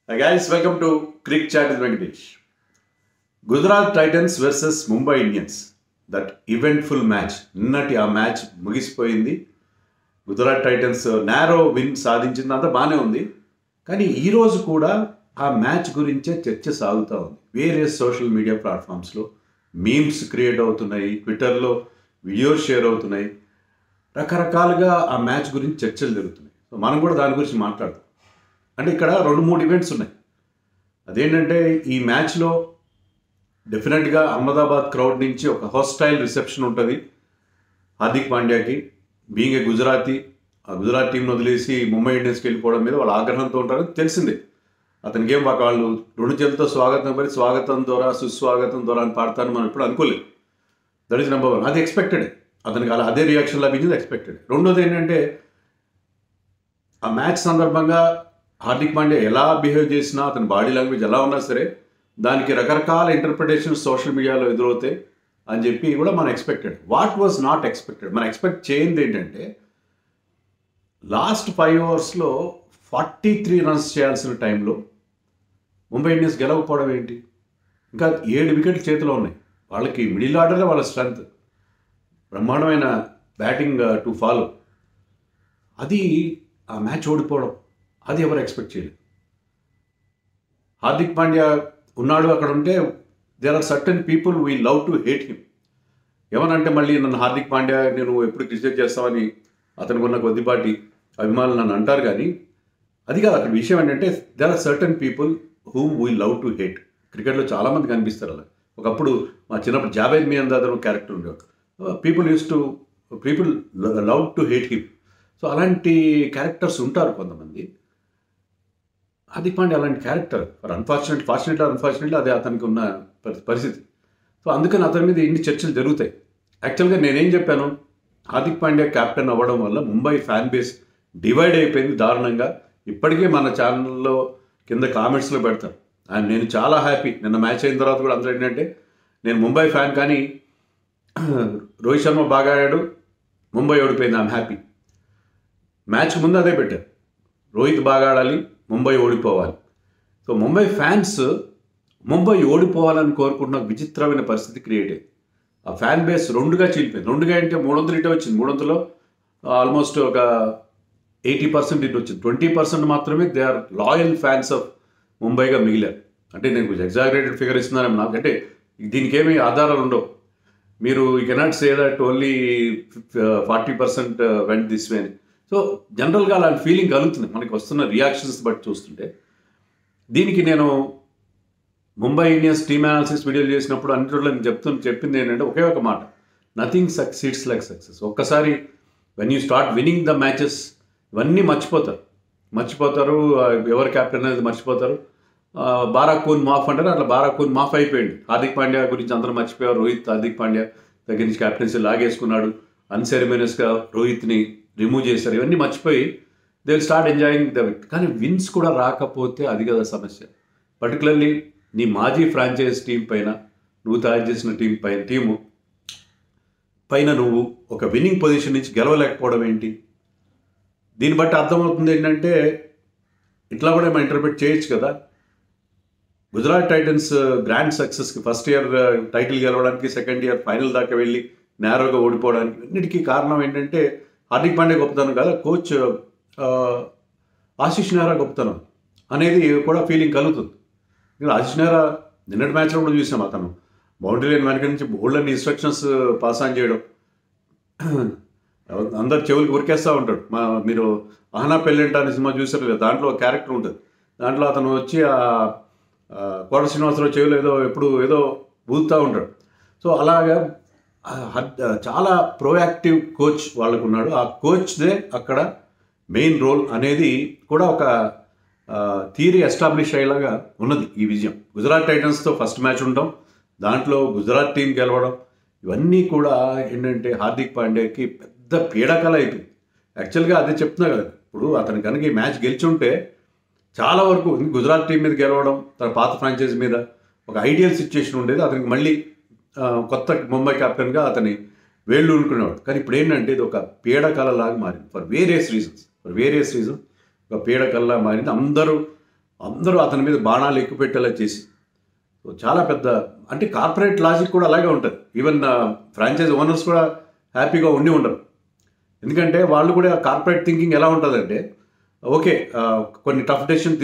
Hi guys, welcome to Cricket Chat with Venkatesh. Gujarat Titans versus Mumbai Indians. That eventful match. నిన్నటి ఆ match ముగిసిపోయింది. Gujarat Titans narrow win సాధించింది, అంతా బాగానే ఉంది. కానీ ఈరోజు కూడా ఆ మ్యాచ్ గురించే చర్చ సాగుతూ ఉంది. వేరే సోషల్ మీడియా ప్లాట్ఫామ్స్లో మీమ్స్ క్రియేట్ అవుతున్నాయి, ట్విట్టర్లో వీడియోస్ షేర్ అవుతున్నాయి, రకరకాలుగా ఆ మ్యాచ్ గురించి చర్చలు జరుగుతున్నాయి. సో మనం కూడా దాని గురించి మాట్లాడతాం. అంటే ఇక్కడ 2-3 ఈవెంట్స్ ఉన్నాయి. అదేంటంటే ఈ మ్యాచ్లో డెఫినెట్గా అహ్మదాబాద్ క్రౌడ్ నుంచి ఒక హాస్టైల్ రిసెప్షన్ ఉంటుంది హార్దిక్ పాండ్యాకి. బీయింగ్ ఏ గుజరాతీ, ఆ గుజరాత్ టీంను వదిలేసి ముంబై ఇండియన్స్కి వెళ్ళిపోవడం మీద వాళ్ళు ఆగ్రహంతో ఉంటారని తెలిసిందే. అతనికి ఏం వాళ్ళు 2 చేతులతో స్వాగతం పడి స్వాగతం ద్వారా సుస్వాగతం ద్వారా అని పాడతాను మనం ఎప్పుడు అనుకోలేదు. That is number 1. అది ఎక్స్పెక్టెడ్. అతనికి అలా అదే రియాక్షన్ లభించింది, ఎక్స్పెక్టెడ్. రెండోది ఏంటంటే ఆ మ్యాచ్ సందర్భంగా హార్దిక్ పాండ్యా ఎలా బిహేవ్ చేసినా, అతని బాడీ లాంగ్వేజ్ ఎలా ఉన్నా సరే దానికి రకరకాల ఇంటర్ప్రిటేషన్స్ సోషల్ మీడియాలో ఎదురవుతాయి అని చెప్పి కూడా మనం expected. What was not expected, మనం ఎక్స్పెక్ట్ చేయింది ఏంటంటే లాస్ట్ 5 ఓవర్స్లో 43 రన్స్ చేయాల్సిన టైంలో ముంబై ఇండియన్స్ గెలవకపోవడం ఏంటి? ఇంకా 7 వికెట్లు చేతిలో ఉన్నాయి. వాళ్ళకి మిడిల్ ఆర్డర్లో వాళ్ళ స్ట్రెంగ్త్, బ్రహ్మాండమైన బ్యాటింగ్ టు ఫాలో. అది ఆ మ్యాచ్ ఓడిపోవడం, అది ఎవరు ఎక్స్పెక్ట్ చేయలేదు. హార్దిక్ పాండ్యా ఉన్నాడు అక్కడ ఉంటే there are certain people we love to hate him. ఏమనంటే మళ్ళీ నన్ను హార్దిక్ పాండ్యా నేను ఎప్పుడు క్రిటిసైజ్ చేస్తామని అతనికి ఉన్న కొద్దిపాటి అభిమానులు నన్ను అంటారు. కానీ అది కాదు అక్కడ విషయం. ఏంటంటే there are certain people whom we love to hate. క్రికెట్లో చాలామంది కనిపిస్తారు అలా. ఒకప్పుడు మా చిన్నప్పుడు జావేద్ మియాందాద్ అనే క్యారెక్టర్ ఉండేవాడు. People love to hate him. So అలాంటి క్యారెక్టర్స్ ఉంటారు కొంతమంది. హార్దిక్ పాండ్యా అలాంటి క్యారెక్టర్. అన్ఫార్చునేట్లీ అదే అతనికి ఉన్న పరిస్థితి. సో అందుకని అతని మీద ఇన్ని చర్చలు జరుగుతాయి. యాక్చువల్గా నేనేం చెప్పాను, హార్దిక్ పాండ్యా కెప్టెన్ అవ్వడం వల్ల ముంబై ఫ్యాన్ బేస్ డివైడ్ అయిపోయింది దారుణంగా. ఇప్పటికే మన ఛానల్లో కింద కామెంట్స్లో పెడతాను. అండ్ నేను చాలా హ్యాపీ. నిన్న మ్యాచ్ అయిన తర్వాత కూడా అందరూ ఏంటంటే నేను ముంబై ఫ్యాన్, కానీ రోహిత్ శర్మ బాగా ఆడాడు, ముంబై ఓడిపోయింది, ఐఎమ్ హ్యాపీ. మ్యాచ్ ముందు అదే పెట్టారు, రోహిత్ బాగా ఆడాలి, ముంబై ఓడిపోవాలి. సో ముంబై ఫ్యాన్స్ ముంబై ఓడిపోవాలని కోరుకుంటున్న విచిత్రమైన పరిస్థితి క్రియేట్ అయ్యింది. ఆ ఫ్యాన్ బేస్ 2గా చీలిపోయింది. 2గా అంటే 300 ఇటు వచ్చింది. 300లో ఆల్మోస్ట్ ఒక 80% ఇటు వచ్చింది. 20% మాత్రమే they are loyal fans of ముంబైగా మిగిలారు. అంటే నేను కొంచెం ఎగ్జాగరేటెడ్ ఫిగర్ ఇస్తున్నాను నాకంటే దీనికి ఏమీ ఆధారాలు ఉండవు. మీరు you cannot say that only 40% vent this way అని. సో జనరల్గా అలాంటి ఫీలింగ్ కలుగుతుంది మనకి వస్తున్న రియాక్షన్స్ బట్టి చూస్తుంటే. దీనికి నేను ముంబై ఇండియన్స్ టీమ్ అనాలిసిస్ వీడియోలు చేసినప్పుడు అన్నింటిలో నేను చెప్పింది ఏంటంటే ఒకే ఒక మాట, నథింగ్ సక్సీడ్స్ లైక్ సక్సెస్. ఒక్కసారి when you start winnowing the matches ఇవన్నీ మర్చిపోతారు. ఎవరు కెప్టెన్ అనేది మర్చిపోతారు. బారాకూన్ మాఫ్ అంటారు, అట్లా బారాకూన్ మాఫ్ అయిపోయింది. హార్దిక్ పాండ్యా గురించి అందరూ మర్చిపోయారు. రోహిత్ హార్దిక్ పాండ్యా దగ్గర నుంచి కెప్టెన్సీ లాగేసుకున్నాడు, అన్సెరమోనియస్గా రోహిత్ని రిమూవ్ చేశారు. ఇవన్నీ మర్చిపోయి they will start enjoying the wicket. కానీ విన్స్ కూడా రాకపోతే అది కదా సమస్య. పర్టికులర్లీ నీ మాజీ ఫ్రాంచైజ్ టీం పైన, నువ్వు తయారు చేసిన టీము పైన నువ్వు ఒక విన్నింగ్ పొజిషన్ నుంచి గెలవలేకపోవడం ఏంటి? దీన్ని బట్టి అర్థమవుతుంది ఏంటంటే ఇట్లా కూడా మనం ఇంటర్ప్రిట్ చేయొచ్చు కదా. గుజరాత్ టైటన్స్ గ్రాండ్ సక్సెస్కి ఫస్ట్ ఇయర్ టైటిల్ గెలవడానికి, సెకండ్ ఇయర్ ఫైనల్ దాకా వెళ్ళి నేరోగా ఓడిపోవడానికి అన్నిటికీ కారణం ఏంటంటే హార్దిక్ పాండ్యా గొప్పతనం కదా, కోచ్ ఆశీష్ నెహ్రా గొప్పతనం అనేది కూడా ఫీలింగ్ కలుగుతుంది. ఆశీష్ నెహ్రా నిన్నటి మ్యాచ్లో కూడా చూసాం, అతను బౌండరీ లైన్ వెనక నుంచి బోల్డన్ని ఇన్స్ట్రక్షన్స్ పాస్ ఆన్ చేయడం, అందరు చెవులకు ఉరికేస్తూ ఉంటాడు. మీరు ఆహనా పెళ్ళంట అనే సినిమా చూసారు కదా, దాంట్లో ఒక క్యారెక్టర్ ఉంటుంది. దాంట్లో అతను వచ్చి కోట శ్రీనివాసరావు చెవులు ఏదో ఊదుతూ ఉంటాడు. సో అలాగా చాలా ప్రోయాక్టివ్ కోచ్ వాళ్ళకు ఉన్నాడు. ఆ కోచ్దే అక్కడ మెయిన్ రోల్ అనేది కూడా ఒక థియరీ ఎస్టాబ్లిష్ అయ్యేలాగా ఉన్నది ఈ విజయం. గుజరాత్ టైటన్స్తో ఫస్ట్ మ్యాచ్ ఉండడం, దాంట్లో గుజరాత్ టీం గెలవడం, ఇవన్నీ కూడా ఏంటంటే హార్దిక్ పాండ్యాకి పెద్ద పీడకల అయిపోయింది. యాక్చువల్గా అదే చెప్తున్నా కదా, ఇప్పుడు అతను కనుక ఈ మ్యాచ్ గెలిచుంటే చాలా వరకు గుజరాత్ టీం మీద గెలవడం, తన పాత ఫ్రాంచైజ్ మీద ఒక ఐడియల్ సిచ్యుయేషన్ ఉండేది. అతనికి మళ్ళీ కొత్త ముంబై కెప్టెన్గా అతని వేళ్ళు ఊరుకునేవాడు. కానీ ఇప్పుడు ఏంటంటే ఇది ఒక పీడకలలాగా మారింది. ఫర్ వేరియస్ రీజన్స్ ఒక పీడకల్లా మారింది. అందరూ అందరూ అతని మీద బాణాలు ఎక్కుపెట్టేలా చేసి, సో చాలా పెద్ద అంటే కార్పొరేట్ లాజిక్ కూడా అలాగే ఉంటుంది. ఈవెన్ ఫ్రాంచైజ్ ఓనర్స్ కూడా హ్యాపీగా ఉండి ఉండరు. ఎందుకంటే వాళ్ళు కూడా కార్పొరేట్ థింకింగ్ ఎలా ఉంటుందంటే, ఓకే కొన్ని టఫ్ డెసిషన్స్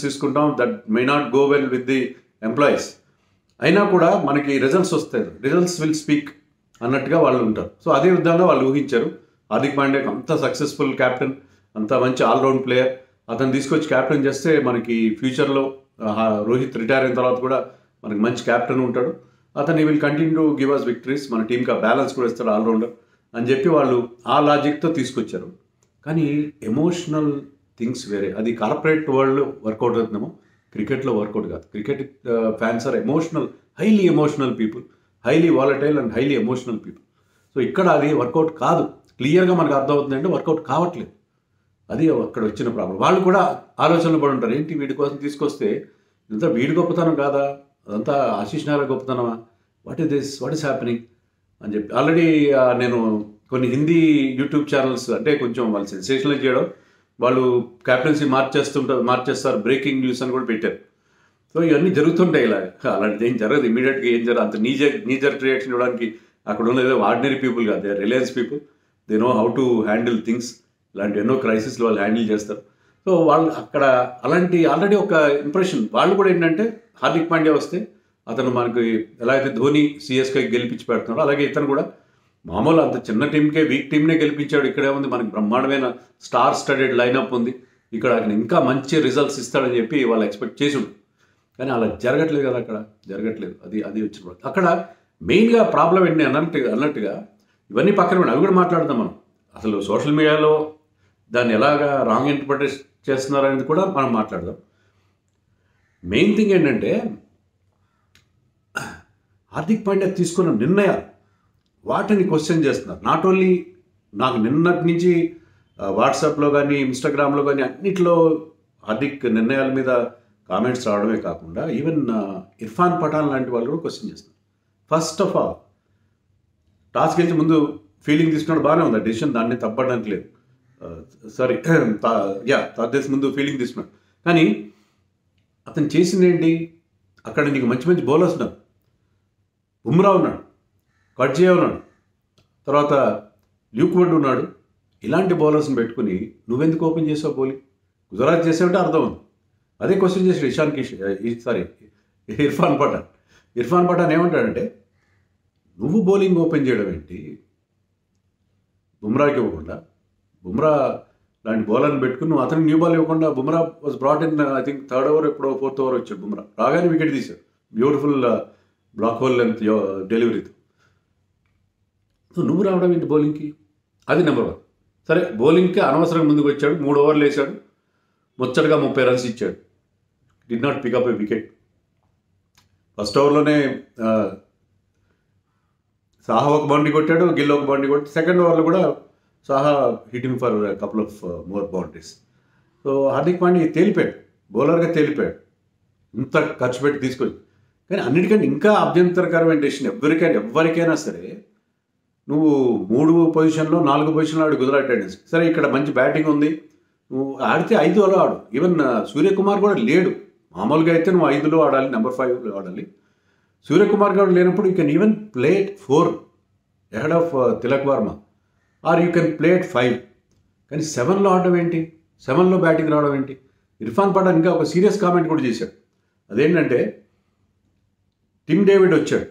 తీసుకుంటాం that may not go well with the employees, అయినా కూడా మనకి రిజల్ట్స్ వస్తాయి, రిజల్ట్స్ విల్ స్పీక్ అన్నట్టుగా వాళ్ళు ఉంటారు. సో అదే విధంగా వాళ్ళు ఊహించారు. హార్దిక్ పాండ్యా అంత సక్సెస్ఫుల్ క్యాప్టెన్, అంత మంచి ఆల్రౌండ్ ప్లేయర్, అతను తీసుకొచ్చి క్యాప్టెన్ చేస్తే మనకి ఫ్యూచర్లో రోహిత్ రిటైర్ అయిన తర్వాత కూడా మనకి మంచి క్యాప్టెన్ ఉంటాడు, అతను will continue to give us victories, మన టీంకి ఆ బ్యాలెన్స్ కూడా ఇస్తాడు ఆల్రౌండర్ అని చెప్పి వాళ్ళు ఆ లాజిక్తో తీసుకొచ్చారు. కానీ ఎమోషనల్ థింగ్స్ వేరే, అది కార్పొరేట్ వరల్డ్లో వర్కౌట్ అవుతుందేమో, క్రికెట్లో వర్కౌట్ కాదు. Cricket fans are emotional, highly emotional people, highly volatile and highly emotional people. So ఇక్కడ అది వర్కౌట్ కాదు, క్లియర్గా మనకు అర్థమవుతుందంటే వర్కౌట్ కావట్లేదు. అది అక్కడ వచ్చిన ప్రాబ్లం. వాళ్ళు కూడా ఆలోచనలు పడి ఉంటారు, ఏంటి వీడి కోసం తీసుకొస్తే ఇదంతా వీడి గొప్పతనం కాదా, అదంతా ఆశీష్ నెహ్రా గొప్పతనమా, వాట్ ఈస్ హ్యాపెనింగ్ అని చెప్పి. ఆల్రెడీ నేను కొన్ని హిందీ యూట్యూబ్ ఛానల్స్ అంటే కొంచెం వాళ్ళు సెన్సేషనల్ చేయడం, వాళ్ళు క్యాప్టెన్సీ మార్చేస్తారు, బ్రేకింగ్ న్యూస్ అని కూడా పెట్టారు. సో ఇవన్నీ జరుగుతుంటాయి. ఇలా అలాంటిది ఏం జరగదు, ఇమీడియట్గా ఏం జరగదు. అంత నీజర్ రియాక్షన్ ఇవ్వడానికి అక్కడ ఉన్న ఏదో ఆర్డినరీ పీపుల్ కాదు, they Reliance people, they know how to handle things. ఇలాంటి ఎన్నో క్రైసిస్లు వాళ్ళు హ్యాండిల్ చేస్తారు. సో వాళ్ళు అక్కడ అలాంటి ఆల్రెడీ ఒక ఇంప్రెషన్. వాళ్ళు కూడా ఏంటంటే హార్దిక్ పాండ్యా వస్తే అతను మనకి ఎలా అయితే ధోని సిఎస్కే గెలిపించి పెడుతున్నాడో, అలాగే ఇతను కూడా మామూలు అంత చిన్న టీంకే, వీక్ టీంనే గెలిపించాడు. ఇక్కడే ఉంది మనకి బ్రహ్మాండమైన స్టార్ స్టడెడ్ లైనప్ ఉంది, ఇక్కడ ఆయన ఇంకా మంచి రిజల్ట్స్ ఇస్తాడని చెప్పి వాళ్ళు ఎక్స్పెక్ట్ చేసి ఉంటారు. కానీ అలా జరగట్లేదు కదా, అక్కడ జరగట్లేదు. అది వచ్చిన అక్కడ మెయిన్గా ప్రాబ్లం ఏంటి అన్నట్టుగా ఇవన్నీ పక్కన అవి కూడా మాట్లాడదాం మనం. అసలు సోషల్ మీడియాలో దాన్ని ఎలాగా రాంగ్ ఇంటర్ప్రిటేట్ చేస్తున్నారు అనేది కూడా మనం మాట్లాడదాం. మెయిన్ థింగ్ ఏంటంటే హార్దిక్ పాండ్యా తీసుకున్న నిర్ణయాలు, వాటిని క్వశ్చన్ చేస్తున్నారు. నాట్ ఓన్లీ నాకు నిన్నటి నుంచి వాట్సాప్లో కానీ ఇన్స్టాగ్రామ్లో కానీ అన్నింటిలో హార్దిక్ నిర్ణయాల మీద కామెంట్స్ రావడమే కాకుండా ఈవెన్ ఇర్ఫాన్ పఠాన్ లాంటి వాళ్ళు కూడా క్వశ్చన్ చేస్తున్నారు. ఫస్ట్ ఆఫ్ ఆల్ టాస్ గెలిచి ముందు ఫీలింగ్ తీసుకున్నాడు, బాగానే ఉంది ఆ డెసిషన్, దాన్ని తప్పడానికి లేదు. సారీ తాదేసి ముందు ఫీలింగ్ తీసుకున్నాడు. కానీ అతను చేసింది ఏంటి, అక్కడ నీకు మంచి మంచి బౌలర్స్ ఉన్నారు, బుమ్రా ఉన్నాడు, కట్జే ఉన్నాడు, తర్వాత ల్యూక్వుడ్ ఉన్నాడు. ఇలాంటి బౌలర్స్ని పెట్టుకుని నువ్వెందుకు ఓపెన్ చేసావు బౌలింగ్? గుజరాత్ చేసావంటే అర్థం ఉంది. అదే క్వశ్చన్ చేసాడు ఇర్ఫాన్ పఠాన్ ఏమంటాడంటే, నువ్వు బౌలింగ్ ఓపెన్ చేయడం ఏంటి బుమ్రాకి ఇవ్వకుండా, బుమ్రా లాంటి బౌలర్ని పెట్టుకుని నువ్వు అతనికి న్యూ బాల్ ఇవ్వకుండా. Bumrah was brought in I think 3rd over ఎప్పుడో 4th ఓవర్ వచ్చాడు బుమ్రా, రాగానే వికెట్ తీశాడు, బ్యూటిఫుల్ బ్లాక్ హోల్ లెంత్ డెలివరీతో. సో నువ్వు రావడం ఏంటి బౌలింగ్కి? అది నెంబర్ 1. సరే బౌలింగ్కి అనవసరంగా ముందుకు వచ్చాడు, 3 ఓవర్లు వేసాడు, ముచ్చటగా 30 రన్స్ ఇచ్చాడు, did not pick up a wicket. First ఓవర్లోనే సాహా ఒక బౌండరీ కొట్టాడు, గిల్ ఒక బౌండరీ కొట్టి, సెకండ్ ఓవర్లో కూడా Saha hitting for couple of more boundaries. So Hardik Pandya తేలిపోయాడు, బౌలర్గా తేలిపోయాడు, ఇంత ఖర్చు పెట్టి తీసుకొచ్చి. కానీ అన్నిటికంటే ఇంకా అభ్యంతరకరమైన డెసిషన్ ఎవరికైనా సరే, నువ్వు 3 పొజిషన్లో 4 పొజిషన్లో ఆడు గుజరాత్ టైటన్స్. సరే ఇక్కడ మంచి బ్యాటింగ్ ఉంది, నువ్వు ఆడితే 5లో ఆడు. ఈవెన్ సూర్యకుమార్ కూడా లేడు, మామూలుగా అయితే నువ్వు 5లో ఆడాలి, నెంబర్ 5లో ఆడాలి. సూర్యకుమార్ గారు లేనప్పుడు you can even play at 4 ahead of Tilak Varma, or you can play at 5. కానీ 7లో ఆడడం ఏంటి, 7లో బ్యాటింగ్ రావడం ఏంటి? ఇర్ఫాన్ పఠాన్ ఇంకా ఒక సీరియస్ కామెంట్ కూడా చేశాడు. అదేంటంటే టిమ్ డేవిడ్ వచ్చాడు,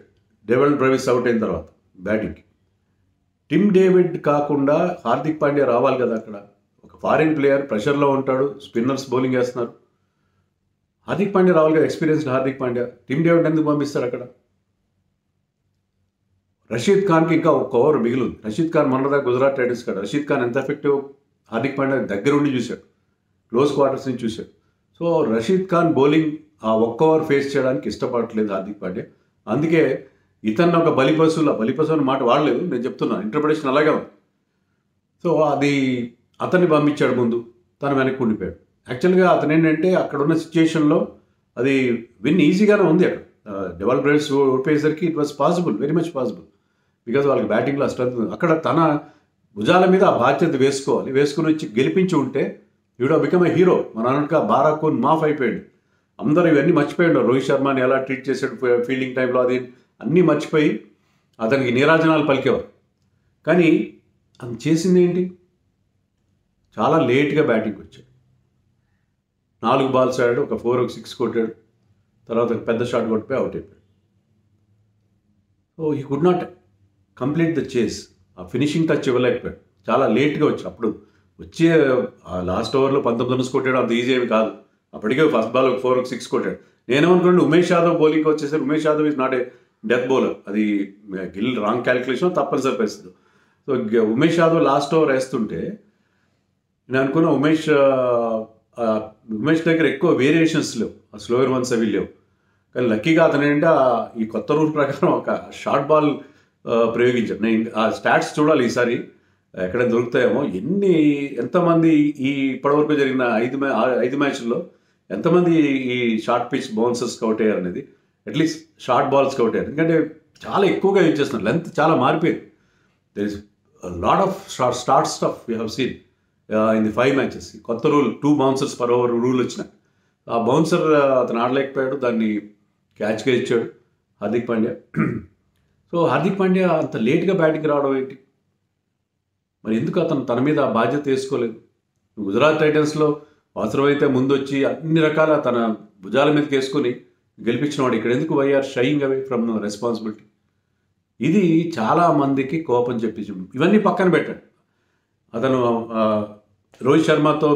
డేవిడ్ బ్రవిస్ అవుట్ అయిన తర్వాత బ్యాటింగ్కి. టిమ్ డేవిడ్ కాకుండా హార్దిక్ పాండ్యా రావాలి కదా, అక్కడ ఒక ఫారిన్ ప్లేయర్ ప్రెషర్లో ఉంటాడు, స్పిన్నర్స్ బౌలింగ్ వేస్తున్నారు, హార్దిక్ పాండ్యా రావాలి కదా, experienced Hardik Pandya. Tim David ఎందుకు పంపిస్తాడు అక్కడ? రషీద్ ఖాన్కి ఇంకా 1 ఓవర్ మిగిలింది. రషీద్ ఖాన్ మొన్నదా గుజరాత్ టైటన్స్ కాదు. రషీద్ ఖాన్ ఎంత ఎఫెక్టివ్ హార్దిక్ పాండ్యా దగ్గరుండి చూశాడు, క్లోజ్ క్వార్టర్స్ నుంచి చూశాడు. సో రషీద్ ఖాన్ బౌలింగ్ ఆ 1 ఓవర్ ఫేస్ చేయడానికి ఇష్టపడట్లేదు హార్దిక్ పాండ్యా. అందుకే ఇతను ఒక బలిపశు అనే మాట వాడలేదు, నేను చెప్తున్నాను, ఇంటర్ప్రిటేషన్ అలాగే ఉంది. సో అది అతన్ని పంపించాడు ముందు, తను వెనక్కి ఉండిపోయాడు. యాక్చువల్గా అతను ఏంటంటే అక్కడ ఉన్న సిచ్యుయేషన్లో అది విన్ ఈజీగానే ఉంది. అక్కడ డబల్ బ్రేవ్స్ ఓడిపోయేసరికి it was possible, very much possible, because వాళ్ళకి బ్యాటింగ్లో స్ట్రెంత్. అక్కడ తన భుజాల మీద ఆ బాధ్యత వేసుకుని వచ్చి గెలిపించి ఉంటే ఈవిడ బికమ్ ఏ హీరో. మన అనక బారాకూన్ మాఫ్ అయిపోయాడు. అందరూ ఇవన్నీ మర్చిపోయాడు. రోహిత్ శర్మని ఎలా ట్రీట్ చేశాడు ఫీల్డింగ్ టైంలో, అది అన్నీ మర్చిపోయి అతనికి నీరాజనాలు పలికేవారు. కానీ అతను చేసింది ఏంటి? చాలా లేట్గా బ్యాటింగ్కి వచ్చాడు. 4 బాల్స్ ఆడాడు, ఒక 4 ఒక 6 కొట్టాడు, తర్వాత ఒక పెద్ద షాట్ కొట్టిపోయి అవుట్ అయిపోయాడు. So he could not complete the చేస్. ఆ ఫినిషింగ్ టచ్ ఇవ్వలేకపోయాడు, చాలా లేట్గా వచ్చి. అప్పుడు వచ్చే లాస్ట్ ఓవర్లో 19 రన్స్ కొట్టాడు, అంత ఈజీ ఏమి కాదు. అప్పటికే ఫస్ట్ బాల్ ఒక 4 ఒక 6 కొట్టాడు. నేనేమనుకోండి ఉమేష్ యాదవ్ బౌలింగ్ వచ్చేసరి Umesh Yadav is not a death bowler. అది గిల్ రాంగ్ క్యాలిక్యులేషన్, తప్పనిసరి పరిస్థితి. So Umesh Yadav last over వేస్తుంటే నేను అనుకున్నా ఉమేష్ దగ్గర ఎక్కువ వేరియేషన్స్ లేవు, ఆ స్లోయర్ వన్స్ అవి లేవు. కానీ లక్కీగా అతను ఏంటంటే ఈ కొత్త రూల్ ప్రకారం ఒక షార్ట్ బాల్ ప్రయోగించాడు. నేను ఆ స్టాట్స్ చూడాలి ఈసారి ఎక్కడ దొరుకుతాయేమో. ఎంతమంది ఈ ఇప్పటివరకు జరిగిన 5 మ్యాచ్ల్లో ఎంతమంది ఈ షార్ట్ పిచ్ బౌన్సర్స్ అవుట్ అయ్యారు అనేది, అట్లీస్ట్ షార్ట్ బాల్స్ అవుట్ అయ్యారు. ఎందుకంటే చాలా ఎక్కువగా యూజ్ చేస్తున్నారు, లెంత్ చాలా మారిపోయింది. There is lot of start stuff we have seen in the 5 matches. కొత్త rule 2 bouncers per over rule వచ్చిన ఆ బౌన్సర్ అతను ఆడలేకపోయాడు, దాన్ని క్యాచ్గా ఇచ్చాడు హార్దిక్ పాండ్యా. సో హార్దిక్ పాండ్యా అంత లేట్గా బ్యాటింగ్ రావడం ఏంటి? మరి ఎందుకు అతను తన మీద ఆ బాధ్యత వేసుకోలేదు? గుజరాత్ టైటన్స్లో అవసరమైతే ముందొచ్చి అన్ని రకాల తన భుజాల మీదకి వేసుకొని గెలిపించినవాడు. ఇక్కడ ఎందుకు YR shying away from responsibility? ఇది చాలా మందికి కోపం చెప్పించి ఇవన్నీ పక్కన పెట్టాడు. అతను రోహిత్ శర్మతో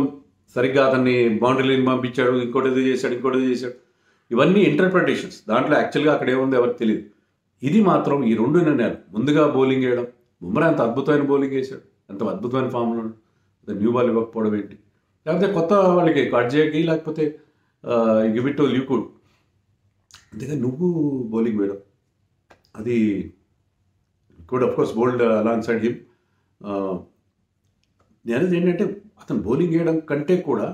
సరిగ్గా అతన్ని బౌండరీ లైన్ పంపించాడు, ఇంకోటి చేశాడు. ఇవన్నీ ఇంటర్ప్రిటేషన్స్. దాంట్లో యాక్చువల్గా అక్కడ ఏముంది ఎవరికి తెలియదు. ఇది మాత్రం ఈ 2 నిర్ణయాలు, ముందుగా బౌలింగ్ వేయడం, బుమ్రా ఎంత అద్భుతమైన బౌలింగ్ వేశాడు, ఎంత అద్భుతమైన ఫామ్లో న్యూ బాల్ ఇవ్వకపోవడం ఏంటి? లేకపోతే కొత్త వాళ్ళకి కట్ చేయకి, లేకపోతే గివ్ ఇట్ టు లిక్విడ్. అంతేగాని నువ్వు బౌలింగ్ వేయడం, అది liquid of course bowled along side him. నేనది ఏంటంటే అతను బౌలింగ్ వేయడం కంటే కూడా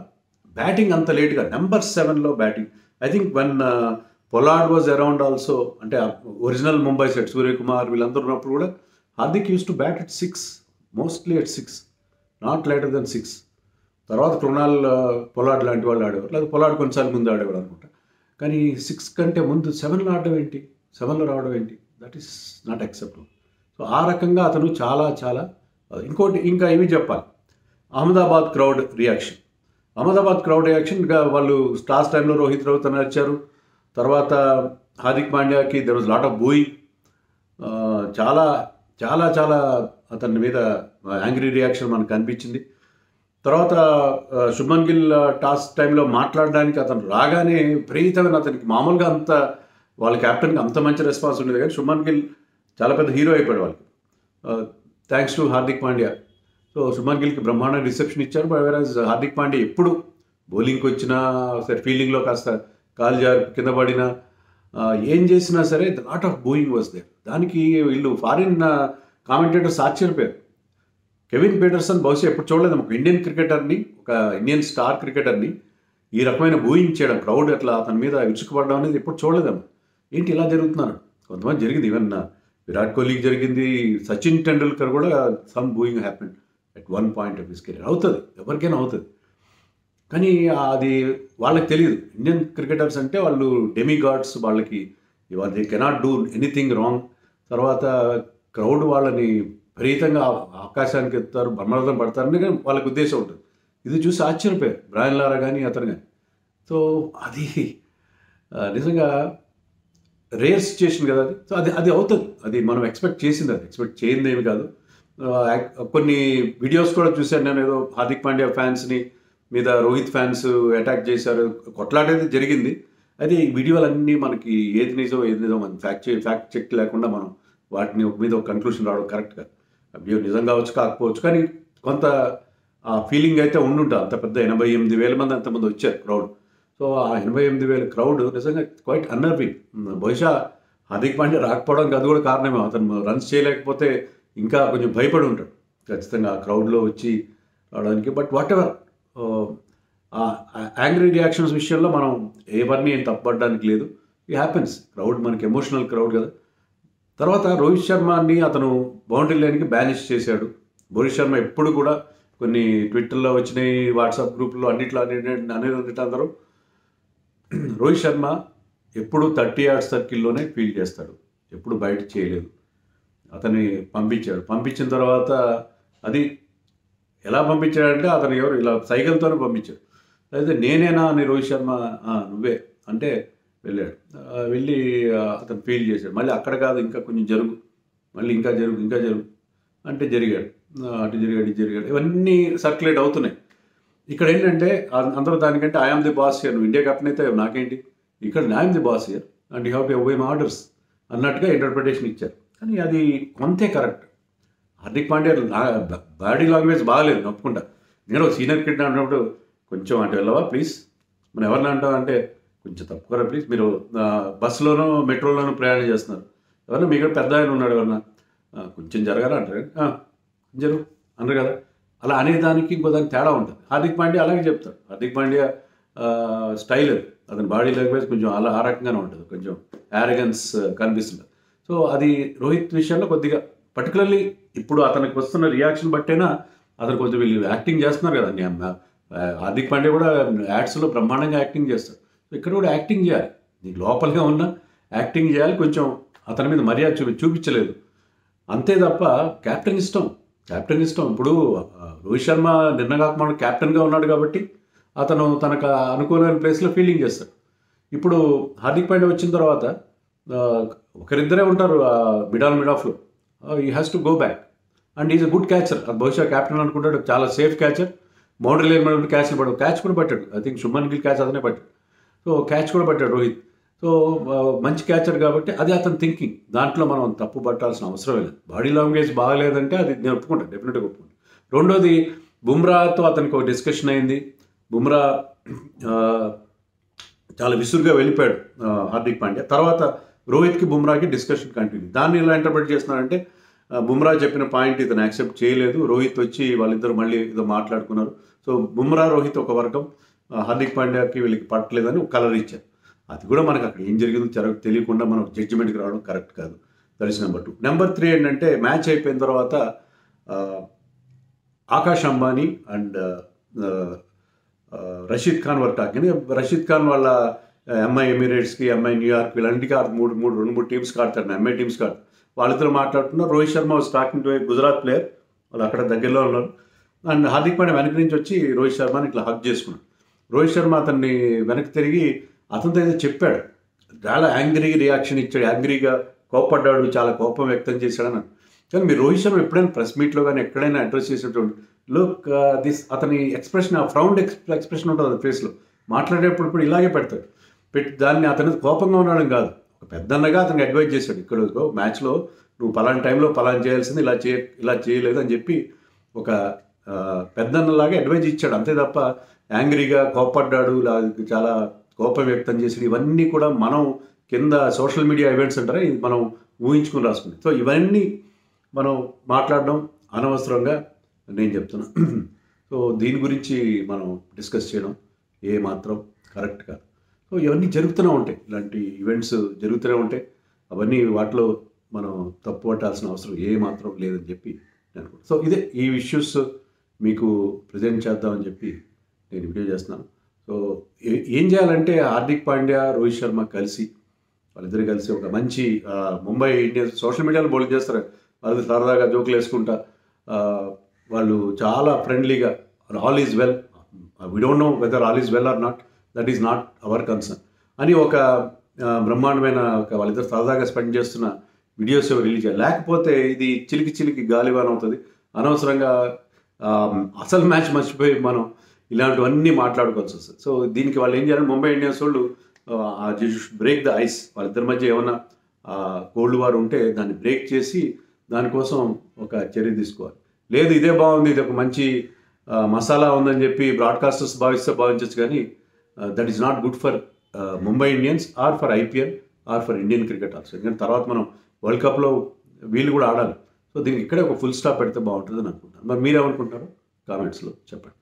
బ్యాటింగ్ అంత లేట్గా నెంబర్ 7లో batting. I think one Pollard was around also, అంటే ఒరిజినల్ ముంబై సెట్ సూర్యకుమార్ వీళ్ళందరూ ఉన్నప్పుడు కూడా Hardik used to bat at 6, mostly at 6, not later than 6. తర్వాత కృణాల్ పొలార్డ్ లాంటి వాళ్ళు ఆడేవారు, లేదా పొలార్డ్ కొన్నిసార్లు ముందు ఆడేవారు అనుకుంటా. కానీ 6 కంటే ముందు 7లో ఆడడం ఏంటి, 7లో రావడం ఏంటి? That is not acceptable. So ఆ రకంగా అతను చాలా ఇంకోటి ఇంకా ఏమి చెప్పాలి, అహ్మదాబాద్ క్రౌడ్ రియాక్షన్. ఇంకా వాళ్ళు లాస్ట్ టైంలో రోహిత్ రావు తను వచ్చారు, తర్వాత హార్దిక్ పాండ్యాకి there was lot of booing. చాలా అతని మీద యాంగ్రీ రియాక్షన్ మనకు కనిపించింది. తర్వాత శుభ్మన్ గిల్ టాస్ టైంలో మాట్లాడడానికి అతను రాగానే విపరీతమైన, అతనికి మామూలుగా అంత వాళ్ళ క్యాప్టెన్కి అంత మంచి రెస్పాన్స్ ఉండేది, కానీ శుభ్మన్ గిల్ చాలా పెద్ద హీరో అయిపోయాడు వాళ్ళకి, thanks to Hardik Pandya. So Shubman గిల్కి బ్రహ్మాండ రిసెప్షన్ ఇచ్చారు. వెరాజ్ హార్దిక్ పాండ్యా ఎప్పుడు బౌలింగ్కి వచ్చినా సరే, ఫీల్డింగ్లో కాస్త కాలు జారి కింద పడినా, ఏం చేసినా సరే లాట్ ఆఫ్ బూయింగ్ వాజ్ దేర్. దానికి వీళ్ళు ఫారిన్ కామెంటేటర్స్ ఆశ్చర్యపోయారు. కెవిన్ పీటర్సన్ బహుశా ఎప్పుడు చూడలేదు ఒక ఇండియన్ స్టార్ క్రికెటర్ని ఈ రకమైన బూయింగ్ చేయడం, క్రౌడ్ అట్లా అతని మీద విరుచుకుపడడం అనేది ఎప్పుడు చూడలేదమ్మ. ఏంటి ఇలా జరుగుతున్నారు? కొంతమంది జరిగింది, ఈవెన్ విరాట్ కోహ్లీకి జరిగింది, సచిన్ టెండూల్కర్ కూడా some booing happened at one point of his career. అవుతుంది, ఎవరికైనా అవుతుంది. కానీ అది వాళ్ళకి తెలియదు. ఇండియన్ క్రికెటర్స్ అంటే వాళ్ళు డెమిగాడ్స్, వాళ్ళకి they cannot do anything wrong. తర్వాత క్రౌడ్ వాళ్ళని విపరీతంగా ఆకాశానికి ఎత్తారు, బ్రహ్మరథం పడతారని కానీ వాళ్ళకి ఉద్దేశం ఉంటుంది. ఇది చూసి ఆశ్చర్యపోయారు బ్రయన్ లారా కానీ అతను కానీ. సో అది నిజంగా రేర్ సిచ్యుయేషన్ కదా అది. సో అది అవుతుంది, అది మనం ఎక్స్పెక్ట్ చేసింది, అది ఎక్స్పెక్ట్ చేయింది ఏమి కాదు. కొన్ని వీడియోస్ కూడా చూశాను నేను, ఏదో హార్దిక్ పాండ్యా ఫ్యాన్స్ని మీద రోహిత్ ఫ్యాన్స్ అటాక్ చేశారు, కొట్లాడేది జరిగింది. అయితే ఈ వీడియోలన్నీ మనకి ఏది నిజం మనం ఫ్యాక్ట్ చెక్ లేకుండా మనం వాటిని మీద ఒక కన్క్లూషన్ రావడం కరెక్ట్ కాదు. వీడియో నిజం కావచ్చు కాకపోవచ్చు, కానీ కొంత ఆ ఫీలింగ్ అయితే ఉండుంటుంది. అంత పెద్ద 88,000 మంది అంతమంది వచ్చారు క్రౌడ్. సో ఆ 88,000 క్రౌడ్ నిజంగా క్వైట్ అన్నర్వింగ్. బహుశా హార్దిక్ పాండ్యా రాకపోవడానికి అది కూడా కారణమే. అతను రన్స్ చేయలేకపోతే ఇంకా కొంచెం భయపడి ఉంటాడు ఖచ్చితంగా ఆ క్రౌడ్లో వచ్చి రావడానికి. But what ever, angry reactions విషయంలో మనం ఎవరిని ఏం తప్పబడడానికి లేదు. ఇట్ హ్యాపెన్స్, క్రౌడ్ మనకి ఎమోషనల్ క్రౌడ్ కదా. తర్వాత రోహిత్ శర్మని అతను బౌండరీ లైన్కి బ్యానిష్ చేశాడు. రోహిత్ శర్మ ఎప్పుడు కూడా కొన్ని ట్విట్టర్లో వచ్చినాయి, వాట్సాప్ గ్రూపుల్లో అన్నిట్లో అనేది అందరూ రోహిత్ శర్మ ఎప్పుడు 30 yards సర్కిల్లోనే ఫీల్డ్ చేస్తాడు, ఎప్పుడు బయట చేయలేదు. అతన్ని పంపించిన తర్వాత అది ఎలా పంపించాడంటే అతను ఎవరు ఇలా సైకిల్తోనే పంపించాడు. అయితే నేనేనా అని రోహిత్ శర్మ నువ్వే అంటే వెళ్ళాడు. వెళ్ళి అతను ఫీల్ చేశాడు. మళ్ళీ అక్కడ కాదు, ఇంకా కొంచెం జరుగు, మళ్ళీ ఇంకా జరుగు అంటే జరిగాడు. అటు జరిగాడు. ఇవన్నీ సర్క్యులేట్ అవుతున్నాయి. ఇక్కడ ఏంటంటే అందరూ దానికంటే ఐఆమ్ ది బాస్ హియర్, నువ్వు ఇండియా కెప్టెన్ అయితే నాకేంటి, ఇక్కడ I am the boss here and you have to obey my orders అన్నట్టుగా ఇంటర్ప్రిటేషన్ ఇచ్చారు. కానీ అది కొంతే correct. Hardik Pandya body language బాగాలేదు, ఒప్పుకుంటా. నేను ఒక సీనియర్ క్రికెటర్ అన్నప్పుడు కొంచెం అటు వెళ్ళవా ప్లీజ్, మనం ఎవరిని అంటాం అంటే కొంచెం తప్పుకోరా ప్లీజ్, మీరు బస్సులోనూ మెట్రోలోనూ ప్రయాణం చేస్తున్నారు, ఎవరన్నా మీకు పెద్ద ఆయన ఉన్నాడు, ఎవరన్నా కొంచెం జరగారా అంటారు, జరుగు అన్నారు కదా. అలా అనేదానికి ఇంకో దానికి తేడా ఉంటుంది. హార్దిక్ పాండ్యా అలాగే చెప్తాడు. హార్దిక్ పాండ్యా స్టైల్ అతని బాడీ లాంగ్వేజ్ కొంచెం అలా ఆ రకంగానే ఉంటుంది, కొంచెం యారగెన్స్ కనిపిస్తుంది. సో అది రోహిత్ విషయంలో కొద్దిగా పర్టికులర్లీ ఇప్పుడు అతనికి వస్తున్న రియాక్షన్ బట్టేనా అతను కొంచెం వీళ్ళు యాక్టింగ్ చేస్తున్నారు కదా. హార్దిక్ పాండ్యా కూడా యాడ్స్లో బ్రహ్మాండంగా యాక్టింగ్ చేస్తాడు. సో ఇక్కడ కూడా యాక్టింగ్ చేయాలి, నీకు లోపలగా ఉన్న యాక్టింగ్ చేయాలి. కొంచెం అతని మీద మర్యాద చూపించలేదు అంతే తప్ప. కెప్టెన్ ఇష్టం. ఇప్పుడు రోహిత్ శర్మ నిన్నగాక కెప్టెన్గా ఉన్నాడు కాబట్టి అతను తనకు అనుకూలమైన ప్లేస్లో ఫీల్డింగ్ చేస్తాడు. ఇప్పుడు హార్దిక్ పాండ్యా వచ్చిన తర్వాత ఒకరిద్దరే ఉంటారు మిడ్ ఆఫ్లో. He has to go back and is a good catcher. బహుశా కెప్టెన్ అనుకుంటాడు, చాలా సేఫ్ క్యాచర్, బౌండరీ లైన్ మీద క్యాచ్లు పడవు. క్యాచ్ కూడా పట్టాడు, I think Shubman Gill catch అతనే పట్టాడు. సో క్యాచ్ కూడా పట్టాడు రోహిత్. సో మంచి క్యాచర్ కాబట్టి అది అతని థింకింగ్, దాంట్లో మనం తప్పు పట్టాల్సిన అవసరం లేదు. బాడీ లాంగ్వేజ్ బాగలేదంటే అది నేను ఒప్పుకుంటాను, డెఫినెట్గా ఒప్పుకుంటాను. రెండోది బుమ్రాతో అతనికి ఒక డిస్కషన్ అయింది. బుమ్రా చాలా విసురుగా వెళ్ళిపోయాడు హార్దిక్ పాండ్యా. తర్వాత రోహిత్కి బుమ్రాకి డిస్కషన్ కంటిన్యూ. దాన్ని ఇలా ఇంటర్ప్రిట్ చేస్తున్నారంటే బుమ్రా చెప్పిన పాయింట్ ఇతను యాక్సెప్ట్ చేయలేదు, రోహిత్ వచ్చి వాళ్ళిద్దరు మళ్ళీ ఏదో మాట్లాడుకున్నారు. సో బుమ్రా రోహిత్ ఒక వర్గం, హార్దిక్ పాండ్యాకి వీళ్ళకి పట్టలేదని ఒక కలర్ ఇచ్చారు. అది కూడా మనకు అక్కడ ఏం జరిగిందో తెలియకుండా మనం జడ్జిమెంట్కి రావడం కరెక్ట్ కాదు. That is number 2. నెంబర్ 3 ఏంటంటే మ్యాచ్ అయిపోయిన తర్వాత Akash Ambani and Rashid Khan were talking. Rashid Khan వాళ్ళ ఎంఐ ఎమిరేట్స్కి, ఎంఐ న్యూయార్క్ వీళ్ళంటికి 2-3 టీమ్స్కి ఆడతారు, ఎంఐ టీమ్స్కి ఆడతారు. వాళ్ళిద్దరు మాట్లాడుతున్నారు. Rohit Sharma was talking to a Gujarat player, వాళ్ళు అక్కడ దగ్గరలో ఉన్నారు. అండ్ హార్దిక్ పాండ్యా వెనక నుంచి వచ్చి రోహిత్ శర్మని ఇట్లా హక్ చేసుకున్నాడు. రోహిత్ శర్మ అతన్ని వెనక్కి తిరిగి అతనితో ఏదో చెప్పాడు, చాలా యాంగ్రీ రియాక్షన్ ఇచ్చాడు, యాంగ్రీగా కోప్పడ్డాడు, చాలా కోపం వ్యక్తం చేశాడని. కానీ మీరు రోహిత్ శర్మ ఎప్పుడైనా ప్రెస్ మీట్లో కానీ ఎక్కడైనా అడ్రస్ చేసేటువంటి లుక్ అతని ఎక్స్ప్రెషన్, ఆ ఫ్రౌండ్ ఎక్స్ప్రెషన్ ఉంటుంది అది ఫేస్లో. మాట్లాడేప్పుడు ఇప్పుడు ఇలాగే పెడతాడు. దాన్ని అతను కోపంగా ఉండడం కాదు, ఒక పెద్దన్నగా అతనికి అడ్వైజ్ చేశాడు, ఇక్కడ మ్యాచ్లో నువ్వు పలానా టైంలో పలానా చేయాల్సింది, ఇలా చేయలేదు అని చెప్పి ఒక పెద్దన్నలాగా అడ్వైజ్ ఇచ్చాడు. అంతే తప్ప యాంగ్రీగా కోపడ్డాడు, చాలా కోపం వ్యక్తం చేసాడు, ఇవన్నీ కూడా మనం కింద సోషల్ మీడియా ఈవెంట్స్ అంటారా, ఇది మనం ఊహించుకుని రాసుకుంది. సో ఇవన్నీ మనం మాట్లాడడం అనవసరంగా నేను చెప్తున్నా. సో దీని గురించి మనం డిస్కస్ చేయడం ఏమాత్రం కరెక్ట్ కాదు. సో ఇవన్నీ జరుగుతూనే ఉంటాయి, ఇలాంటి ఈవెంట్స్ జరుగుతూనే ఉంటాయి. అవన్నీ వాటిలో మనం తప్పు పట్టాల్సిన అవసరం ఏమాత్రం లేదని చెప్పి నేను అనుకుంటున్నాను. సో ఇదే ఈ ఇష్యూస్ మీకు ప్రజెంట్ చేద్దామని చెప్పి నేను వీడియో చేస్తున్నాను. సో ఏం చేయాలంటే హార్దిక్ పాండ్యా, రోహిత్ శర్మ వాళ్ళిద్దరు కలిసి ఒక మంచి ముంబై ఇండియన్స్ సోషల్ మీడియాలో బౌలింగ్ చేస్తారు, వాళ్ళు సరదాగా జోకులు వేసుకుంటా, వాళ్ళు చాలా ఫ్రెండ్లీగా all is well, we don't know whether all is well or not, that is not our concern అని ఒక బ్రహ్మాండమైన వాళ్ళిద్దరు సరదాగా స్పెండ్ చేస్తున్న వీడియోస్ రిలీజ్ చేయాలి. లేకపోతే ఇది చిలికి గాలివాన్ అవుతుంది. అనవసరంగా అసలు మ్యాచ్ మర్చిపోయి మనం ఇలాంటివన్నీ మాట్లాడుకోవాల్సి వస్తుంది. సో దీనికి వాళ్ళు ఏం చేయాలి, ముంబై ఇండియన్స్ వాళ్ళు బ్రేక్ ద ఐస్, వాళ్ళిద్దరి మధ్య ఏమన్నా కోల్డ్ వార్ ఉంటే దాన్ని బ్రేక్ చేసి దానికోసం ఒక చర్య తీసుకోవాలి. లేదు ఇదే బాగుంది, ఇది ఒక మంచి మసాలా ఉందని చెప్పి బ్రాడ్కాస్టర్స్ భావించవచ్చు, కానీ that is not good for Mumbai Indians or for IPL or for Indian cricket also. ఎందుకంటే తర్వాత మనం వరల్డ్ కప్లో వీళ్ళు కూడా ఆడాలి. సో దీనికి ఇక్కడే ఒక ఫుల్ స్టాప్ పెడితే బాగుంటుందని అనుకుంటాను. మరి మీరేమనుకుంటారో కామెంట్స్లో చెప్పండి.